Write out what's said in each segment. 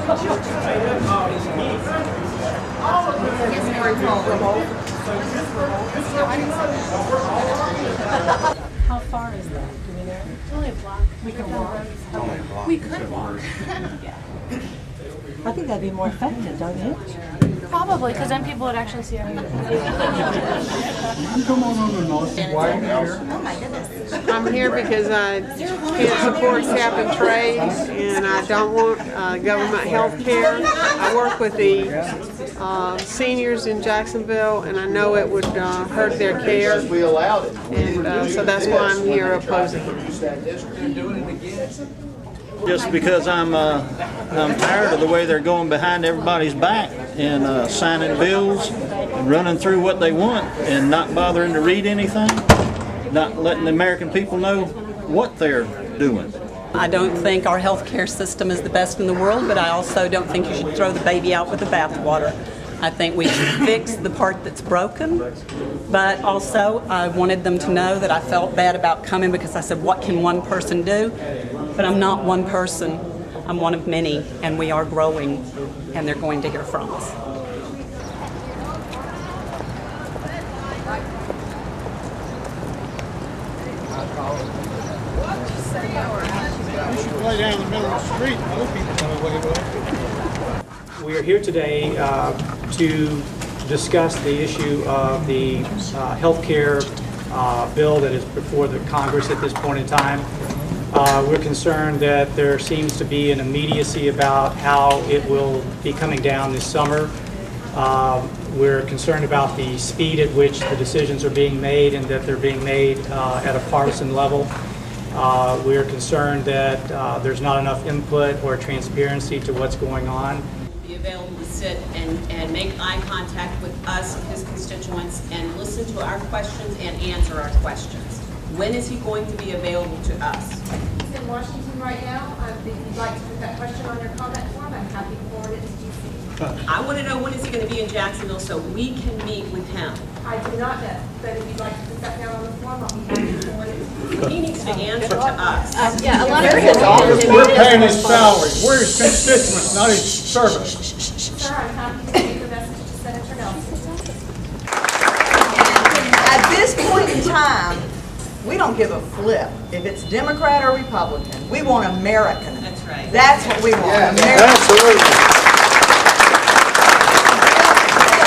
How far is that? Do we know? It's only a block. We can walk. We could walk. Yeah. I think that'd be more effective, don't you? Probably, because then people would actually see everything. I'm here because I can't support cap and trade, and I don't want government health care. I work with the seniors in Jacksonville, and I know it would hurt their care, and so that's why I'm here opposing it. Just because I'm tired of the way they're going behind everybody's back and signing bills and running through what they want and not bothering to read anything, not letting the American people know what they're doing. I don't think our health care system is the best in the world, but I also don't think you should throw the baby out with the bathwater. I think we should fix the part that's broken, but also I wanted them to know that I felt bad about coming because I said, what can one person do? But I'm not one person. I'm one of many, and we are growing, and they're going to hear from us. You should play down in the middle of the street. Other people know way away. We are here today to discuss the issue of the health care bill that is before the Congress at this point in time. We're concerned that there seems to be an immediacy about how it will be coming down this summer. We're concerned about the speed at which the decisions are being made and that they're being made at a partisan level. We're concerned that there's not enough input or transparency to what's going on. Be available to sit and make eye contact with us, his constituents, and listen to our questions and answer our questions. When is he going to be available to us? He's in Washington right now. If you'd like to put that question on your comment form, I'm happy to forward it to DC. I want to know when is he going to be in Jacksonville so we can meet with him. I do not know, but if you'd like to put that down on the form, I'll be happy to forward it to DC. He needs to answer to us. Yeah, a lot of We're paying his salary. We're his constituents, not his servants. Sir, I'm happy to take the message to Senator Nelson. At this point in time, we don't give a flip if it's Democrat or Republican. We want American. That's right. That's what we want. Yeah, American. absolutely.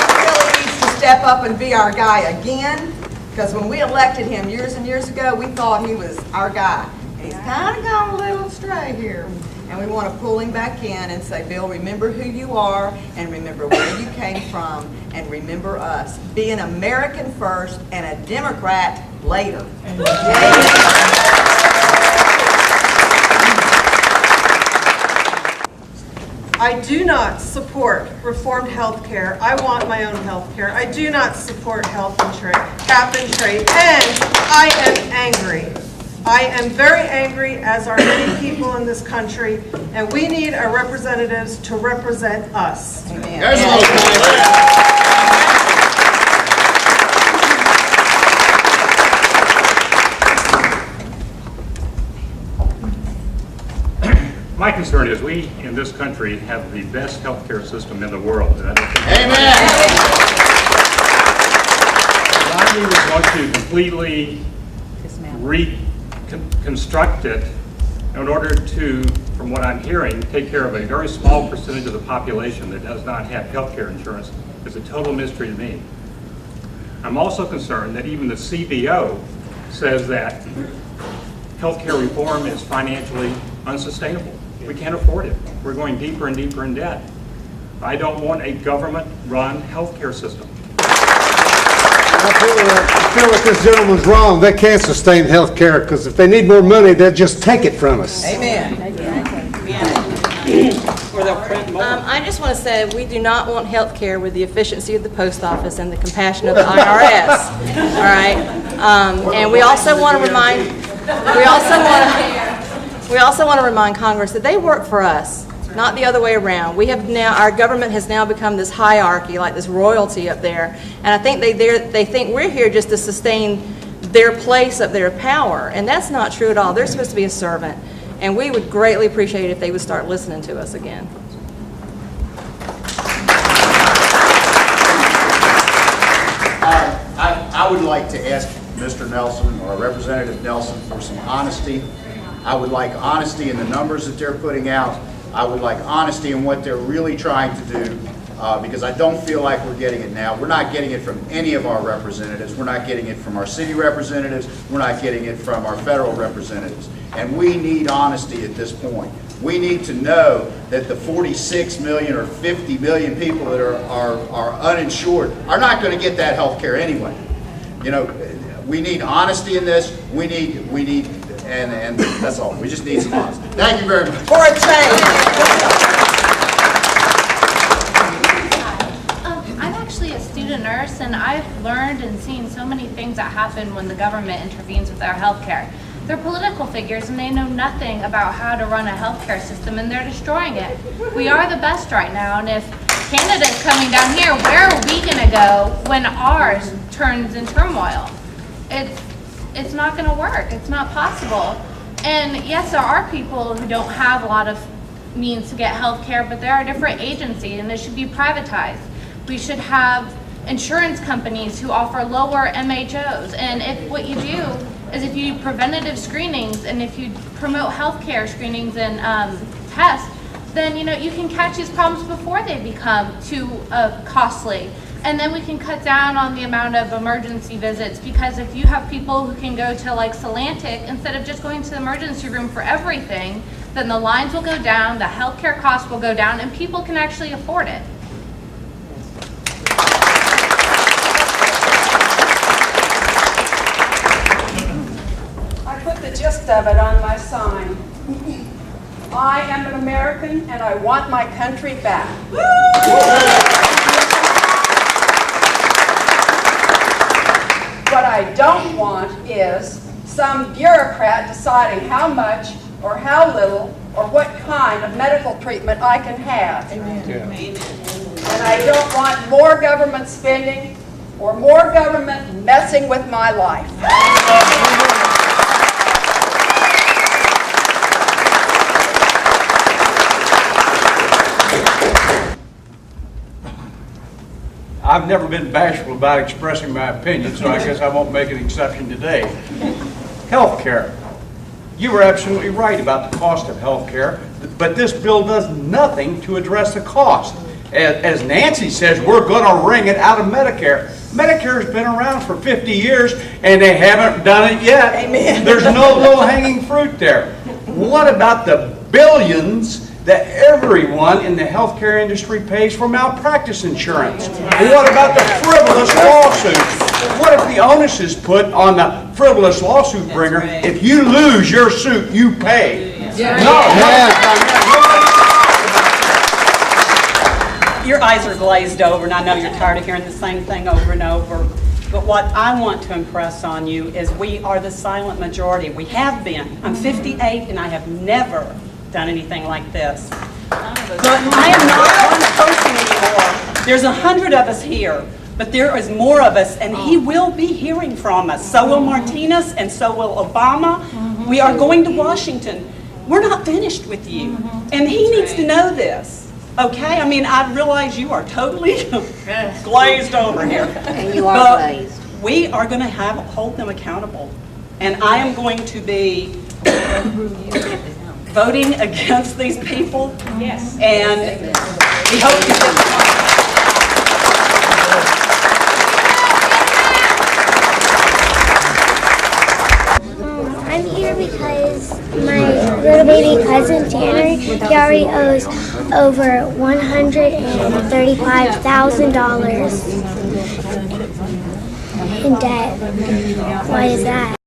He really needs to step up and be our guy again, because when we elected him years and years ago, we thought he was our guy. And he's kind of gone a little astray here. And we want to pull him back in and say, Bill, remember who you are, and remember where you came from, and remember us. Be an American first and a Democrat later. I do not support reformed health care. I want my own health care. I do not support cap and trade, and I am angry. I am very angry, as are many people in this country, and we need our representatives to represent us. Amen. My concern is we in this country have the best healthcare system in the world. And I don't think we want to completely reconstruct it in order to, from what I'm hearing, take care of a very small percentage of the population that does not have health care insurance is a total mystery to me. I'm also concerned that even the CBO says that health care reform is financially unsustainable. We can't afford it. We're going deeper and deeper in debt. I don't want a government-run health care system. I feel like this gentleman's wrong. They can't sustain health care because if they need more money, they'll just take it from us. Amen. I just want to say we do not want health care with the efficiency of the post office and the compassion of the IRS. All right, and we also want to remind Congress that they work for us, not the other way around. We have now, our government has now become this hierarchy, like this royalty up there, and I think they think we're here just to sustain their place of their power, and that's not true at all. They're supposed to be a servant, and we would greatly appreciate it if they would start listening to us again. I would like to ask Mr. Nelson or Representative Nelson for some honesty. I would like honesty in the numbers that they're putting out. I would like honesty in what they're really trying to do, because I don't feel like we're getting it now. We're not getting it from any of our representatives. We're not getting it from our city representatives. We're not getting it from our federal representatives. And we need honesty at this point. We need to know that the 46 million or 50 million people that are uninsured are not going to get that health care anyway. You know, we need honesty in this. We need, and that's all. We just need some honesty. Thank you very much. For a change. I'm actually a student nurse, and I've learned and seen so many things that happen when the government intervenes with our health care. They're political figures, and they know nothing about how to run a healthcare system, and they're destroying it. We are the best right now, and if Canada's coming down here, where are we going to go when ours turns in turmoil? It's not going to work. It's not possible. And yes, there are people who don't have a lot of means to get health care, but there are different agencies, and it should be privatized. We should have insurance companies who offer lower MHOs, and if what you do is if you do preventative screenings and if you promote healthcare screenings and tests, then you can catch these problems before they become too costly. And then we can cut down on the amount of emergency visits, because if you have people who can go to like Solantic instead of just going to the emergency room for everything, then the lines will go down, the healthcare costs will go down, and people can actually afford it. The gist of it on my sign. I am an American and I want my country back. What I don't want is some bureaucrat deciding how much or how little or what kind of medical treatment I can have. Amen. And I don't want more government spending or more government messing with my life. I've never been bashful about expressing my opinion, so I guess I won't make an exception today. Healthcare. You were absolutely right about the cost of healthcare, but this bill does nothing to address the cost. As Nancy says, we're going to wring it out of Medicare. Medicare's been around for 50 years, and they haven't done it yet. Amen. There's no low-hanging fruit there. What about the billions that everyone in the healthcare industry pays for malpractice insurance? And what about the frivolous lawsuits? What if the onus is put on the frivolous lawsuit bringer? Right. If you lose your suit, you pay. Your eyes are glazed over, and I know you're tired of hearing the same thing over and over. But what I want to impress on you is we are the silent majority. We have been. I'm 58, and I have never done anything like this. But I am not one person anymore. There's 100 of us here, but there is more of us, and he will be hearing from us. So will Martinez, and so will Obama. We are going to Washington. We're not finished with you, and he needs to know this. Okay? I mean, I realize you are totally glazed over here. And you are glazed. We are going to hold them accountable, and I am going to be voting against these people. Yes. And we hope you get I'm here because my little baby cousin Tanner, he already owes over $135,000 in debt. Why is that?